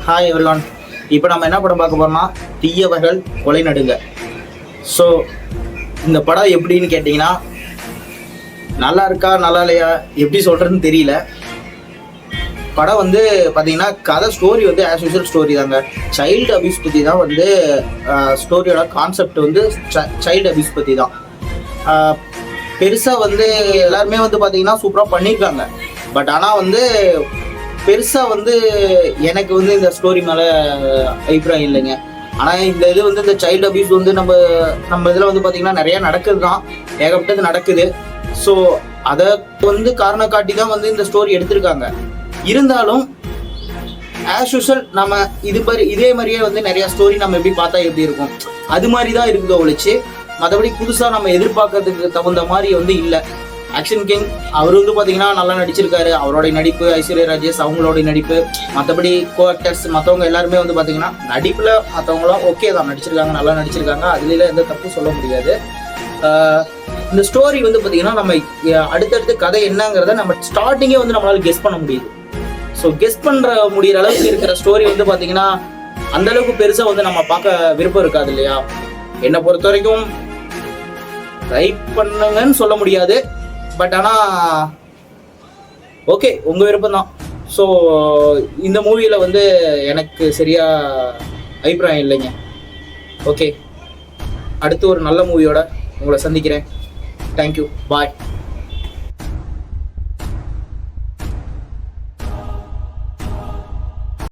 Hi everyone. இப்போ நம்ம என்ன படம் பார்க்க போறோம்னா தீயவர்கள் கொலை நடுங்க. ஸோ இந்த படம் எப்படின்னு கேட்டிங்கன்னா, நல்லா இருக்கா நல்லா இல்லையா எப்படி சொல்கிறதுன்னு தெரியல. படம் வந்து பார்த்தீங்கன்னா கதை ஸ்டோரி வந்து ஆஸ் யூஷுவல் ஸ்டோரி தாங்க. சைல்டு அபியூஸ் பற்றி தான் வந்து ஸ்டோரியோட கான்செப்ட் வந்து சைல்டு அபியூஸ் பற்றி தான். பெருசாக வந்து எல்லாருமே வந்து பார்த்தீங்கன்னா சூப்பராக பண்ணியிருக்காங்க. பட் ஆனால் வந்து பெருசாக வந்து எனக்கு வந்து இந்த ஸ்டோரி மேலே அபிப்பிராயம் இல்லைங்க. ஆனால் இந்த இது வந்து இந்த சைல்டு அபியூஸ் வந்து நம்ம இதில் வந்து பார்த்திங்கன்னா நிறையா நடக்குது தான், ஏகப்பட்டது நடக்குது. ஸோ அதை வந்து காரணம் காட்டி தான் வந்து இந்த ஸ்டோரி எடுத்திருக்காங்க. இருந்தாலும் ஆஸ் யூஷுவல் நம்ம இதே மாதிரியே வந்து நிறையா ஸ்டோரி நம்ம எப்படி பார்த்தா எப்படி இருக்கும் அது மாதிரி தான் இருக்குதோ ஒழிச்சு, மற்றபடி புதுசாக நம்ம எதிர்பார்க்கறதுக்கு தகுந்த மாதிரி வந்து இல்லை. ஆக்ஷன் கிங் அவர் வந்து பார்த்தீங்கன்னா நல்லா நடிச்சிருக்காரு. அவரோடைய நடிப்பு, ஐஸ்வர்யா ராஜேஷ் அவங்களோடைய நடிப்பு, மற்றபடி கோ ஆக்டர்ஸ் மற்றவங்க எல்லாருமே வந்து பார்த்தீங்கன்னா நடிப்பில் மற்றவங்களாம் ஓகே தான் நடிச்சிருக்காங்க, நல்லா நடிச்சிருக்காங்க. அதுல எந்த தப்பும் சொல்ல முடியாது. இந்த ஸ்டோரி வந்து பார்த்தீங்கன்னா நம்ம அடுத்தடுத்து கதை என்னங்கிறத நம்ம ஸ்டார்டிங்கே வந்து நம்மளால கெஸ் பண்ண முடியுது. ஸோ கெஸ் பண்ணுற முடிகிற அளவுக்கு இருக்கிற ஸ்டோரி வந்து பார்த்தீங்கன்னா அந்த அளவுக்கு பெருசாக வந்து நம்ம பார்க்க விருப்பம் இருக்காது இல்லையா. என்னை பொறுத்த வரைக்கும் ட்ரை பண்ணுங்கன்னு சொல்ல முடியாது. பட் ஆனால் ஓகே, உங்கள் விருப்பம் தான். ஸோ இந்த மூவியில் வந்து எனக்கு சரியாக அபிப்பிராயம் இல்லைங்க. ஓகே, அடுத்து ஒரு நல்ல மூவியோட உங்களை சந்திக்கிறேன். தேங்க்யூ, பாய்.